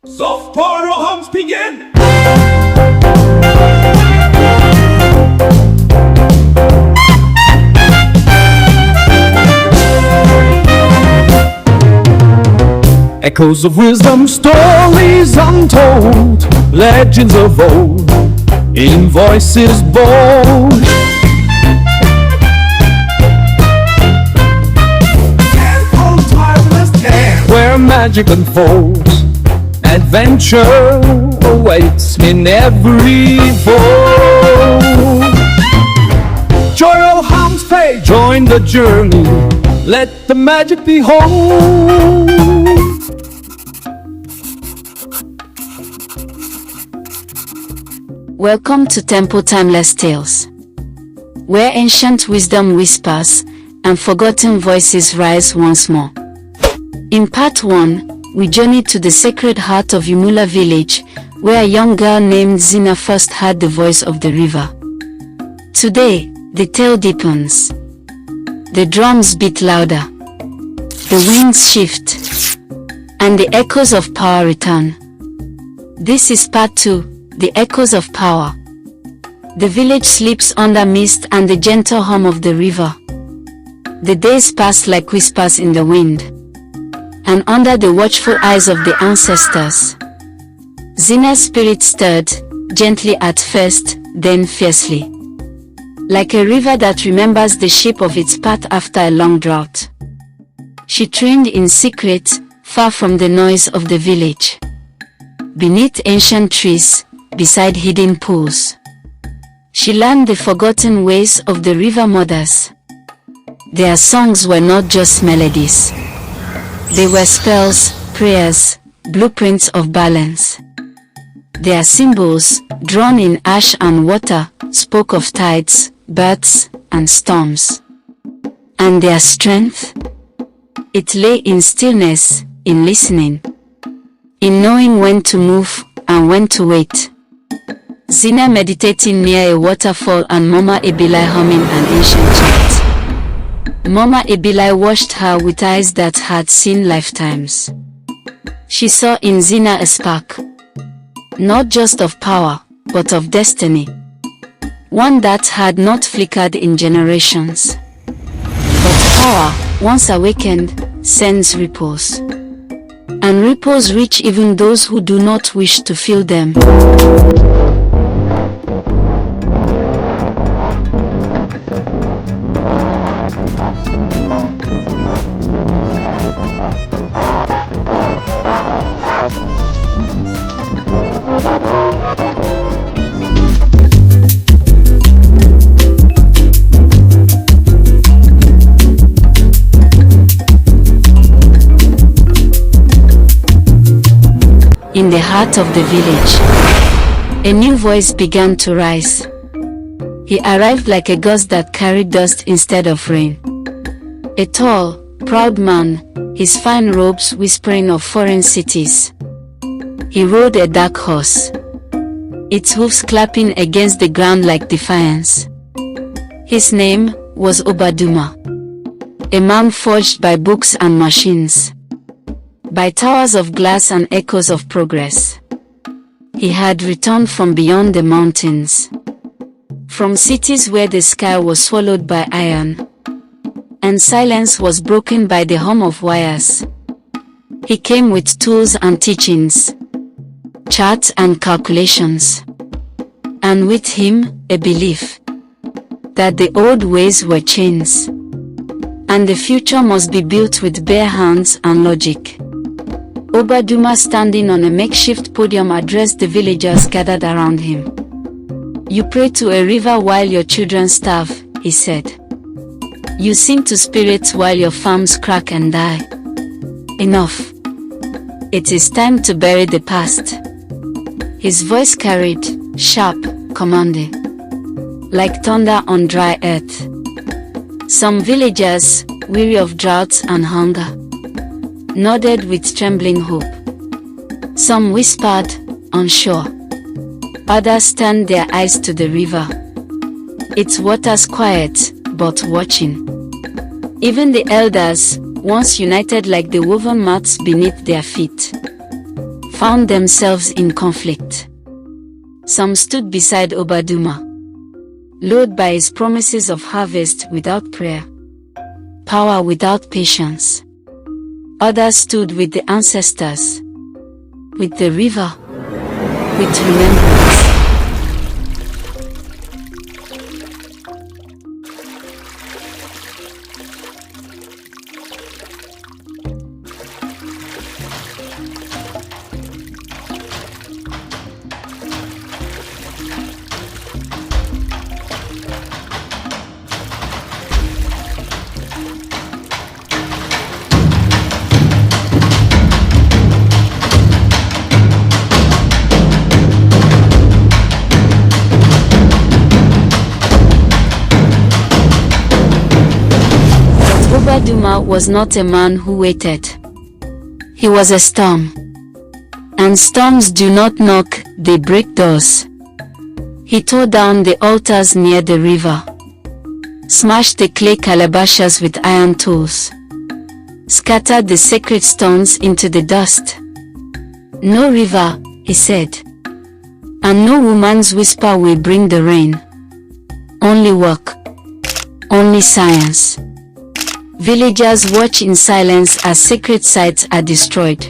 Soft porno hums begin. Echoes of wisdom, stories untold, legends of old, in voices bold. TempleTimelessTales, where magic unfolds, adventure awaits in every fold. Joyful hums play, join the journey, let the magic behold. Welcome to TempleTimelessTales, where ancient wisdom whispers and forgotten voices rise once more. In part 1, we journeyed to the sacred heart of Umuola Village, where a young girl named Zina first heard the voice of the river. Today, the tale deepens. The drums beat louder, the winds shift, and the echoes of power return. This is part 2. The echoes of power. The village sleeps under mist and the gentle hum of the river. The days pass like whispers in the wind, and under the watchful eyes of the ancestors, Zina's spirit stirred, gently at first, then fiercely. Like a river that remembers the shape of its path after a long drought. She trained in secret, far from the noise of the village. Beneath ancient trees, beside hidden pools, she learned the forgotten ways of the river mothers. Their songs were not just melodies. They were spells, prayers, blueprints of balance. Their symbols, drawn in ash and water, spoke of tides, birds, and storms. And their strength? It lay in stillness, in listening, in knowing when to move and when to wait. Zina meditating near a waterfall and Mama Ebele humming an ancient chant. Mama Ebele watched her with eyes that had seen lifetimes. She saw in Zina a spark, not just of power, but of destiny. One that had not flickered in generations. But power, once awakened, sends ripples. And ripples reach even those who do not wish to feel them. In the heart of the village, a new voice began to rise. He arrived like a ghost that carried dust instead of rain. A tall, proud man, his fine robes whispering of foreign cities. He rode a dark horse, its hoofs clapping against the ground like defiance. His name was Obaduma, a man forged by books and machines, by towers of glass and echoes of progress. He had returned from beyond the mountains, from cities where the sky was swallowed by iron, and silence was broken by the hum of wires. He came with tools and teachings, charts and calculations, and with him, a belief that the old ways were chains, and the future must be built with bare hands and logic. Obaduma, standing on a makeshift podium, addressed the villagers gathered around him. "You pray to a river while your children starve," he said. "You sing to spirits while your farms crack and die. Enough. It is time to bury the past." His voice carried, sharp, commanding, like thunder on dry earth. Some villagers, weary of droughts and hunger, nodded with trembling hope. Some whispered, unsure. Others turned their eyes to the river, its waters quiet, but watching. Even the elders, once united like the woven mats beneath their feet, found themselves in conflict. Some stood beside Obaduma, lured by his promises of harvest without prayer, power without patience. Others stood with the ancestors, with the river, with remembrance. Obaduma was not a man who waited. He was a storm. And storms do not knock, they break doors. He tore down the altars near the river, smashed the clay calabashes with iron tools, scattered the sacred stones into the dust. No river, he said, and no woman's whisper will bring the rain. Only work, only science. Villagers watch in silence as sacred sites are destroyed.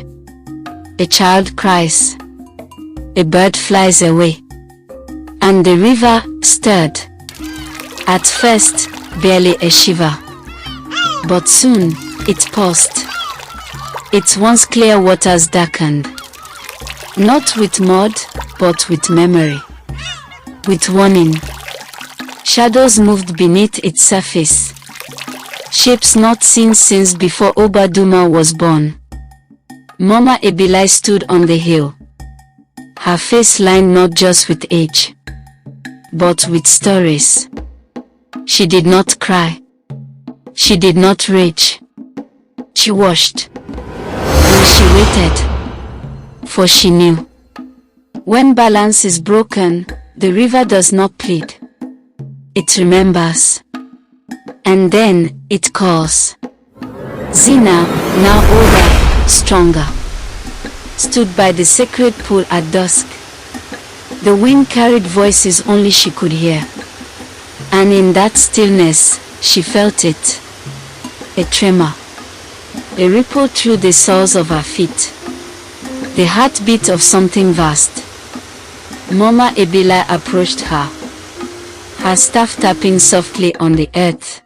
A child cries, a bird flies away, and the river stirred. At first, barely a shiver, but soon it paused. Its once clear waters darkened, not with mud, but with memory, with warning. Shadows moved beneath its surface, shapes not seen since before Obaduma was born. Mama Ebele stood on the hill, her face lined not just with age, but with stories. She did not cry. She did not rage. She watched. And she waited. For she knew, when balance is broken, the river does not plead. It remembers. And then it calls. Zina, now older, stronger, stood by the sacred pool at dusk. The wind carried voices only she could hear, and in that stillness she felt it. A tremor, a ripple through the soles of her feet, the heartbeat of something vast. Mama Ebele approached her, her staff tapping softly on the earth.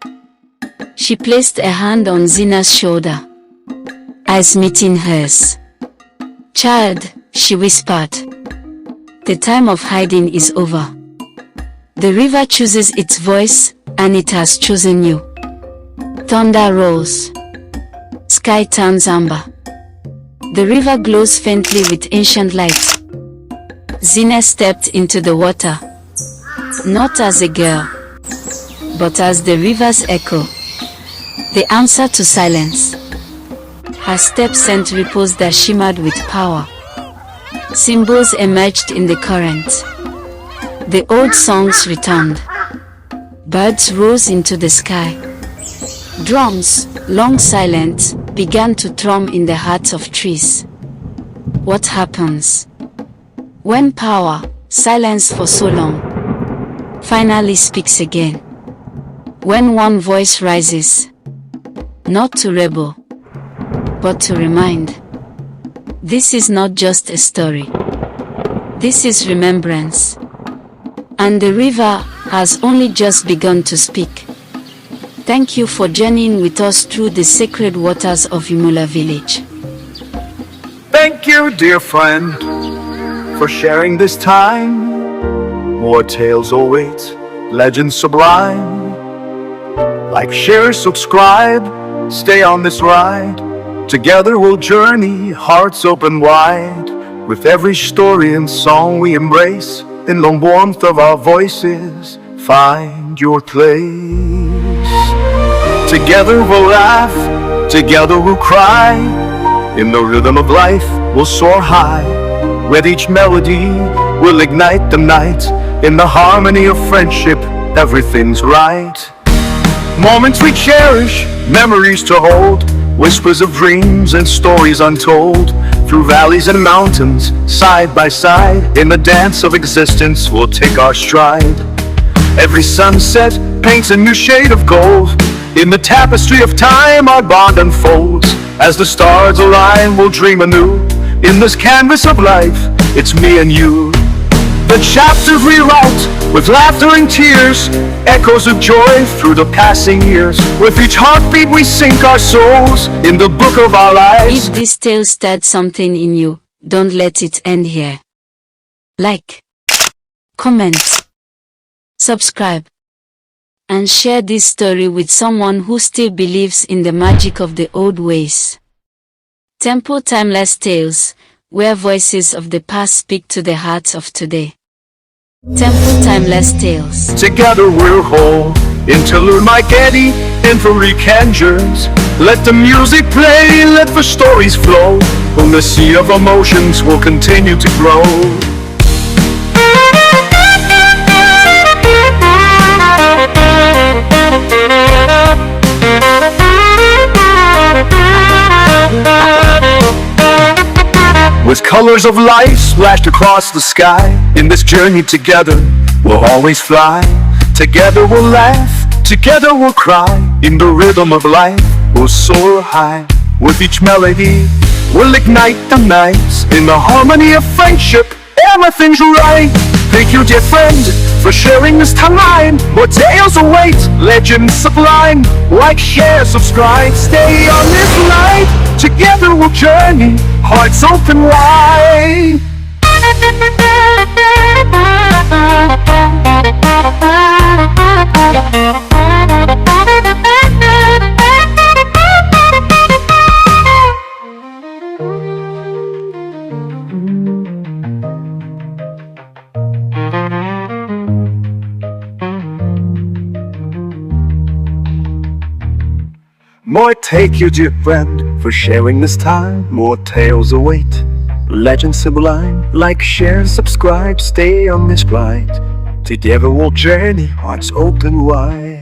She placed a hand on Zina's shoulder, eyes meeting hers. "Child," she whispered, "the time of hiding is over. The river chooses its voice, and it has chosen you." Thunder rolls. Sky turns amber. The river glows faintly with ancient light. Zina stepped into the water, not as a girl, but as the river's echo, the answer to silence. Her steps sent ripples that shimmered with power. Symbols emerged in the current. The old songs returned. Birds rose into the sky. Drums, long silent, began to thrum in the hearts of trees. What happens when power, silenced for so long, finally speaks again? When one voice rises, not to rebel, but to remind. This is not just a story. This is remembrance. And the river has only just begun to speak. Thank you for journeying with us through the sacred waters of Umuola Village. Thank you, dear friend, for sharing this time. More tales await, legends sublime. Like, share, subscribe, stay on this ride. Together we'll journey, hearts open wide. With every story and song we embrace, in the warmth of our voices, find your place. Together we'll laugh, together we'll cry. In the rhythm of life, we'll soar high. With each melody, we'll ignite the night. In the harmony of friendship, everything's right. Moments we cherish, memories to hold, whispers of dreams and stories untold. through valleys and mountains, side by side. In the dance of existence, we'll take our stride. Every sunset paints a new shade of gold. In the tapestry of time, our bond unfolds. As the stars align, we'll dream anew. In this canvas of life, it's me and you. The chapters rewrite with laughter and tears, echoes of joy through the passing years. With each heartbeat we sink our souls in the book of our lives. If this tale stirred something in you, don't let it end here. Like, comment, subscribe, and share this story with someone who still believes in the magic of the old ways. Temple Timeless Tales, where voices of the past speak to the hearts of today. Temple Timeless Tales. Together we're whole. Interlude Mike Eddie, Infrared Cangers. Let the music play, let the stories flow. From the sea of emotions will continue to grow. With colors of life splashed across the sky. In this journey together, we'll always fly. Together we'll laugh, together we'll cry. In the rhythm of life, we'll soar high. With each melody, we'll ignite the nights. In the harmony of friendship, everything's right. Thank you, dear friend, for sharing this timeline. More tales await, legends sublime. Like, share, subscribe, stay on this light. Together we'll journey, hearts open wide. More take you, dear friend, for sharing this time. More tales await, legends sublime. Like, share, subscribe, stay on this ride. Together we'll journey, hearts open wide.